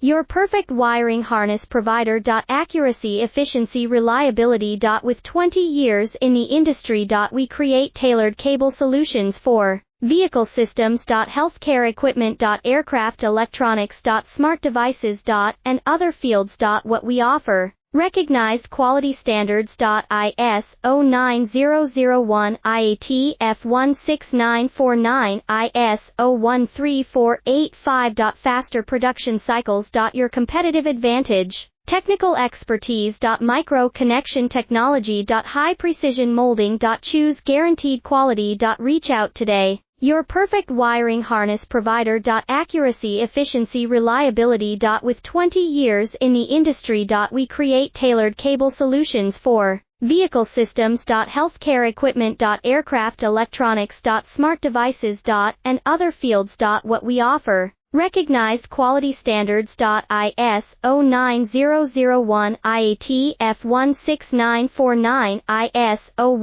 Your perfect wiring harness provider. Accuracy, efficiency, reliability. With 20 years in the industry. We create tailored cable solutions for vehicle systems. Healthcare equipment. Aircraft electronics. Smart devices. And other fields. What we offer. Recognized quality standards. ISO 9001, IAT F16949, ISO 13485. Faster production cycles. Your competitive advantage. Technical expertise. Micro connection technology. High precision molding. Choose guaranteed quality. Reach out today. Your perfect wiring harness provider. Accuracy, efficiency, reliability. With 20 years in the industry. We create tailored cable solutions for vehicle systems. Healthcare equipment. Aircraft electronics. Smart devices. And other fields. What we offer. Recognized quality standards. ISO 9001, IAT F16949, ISO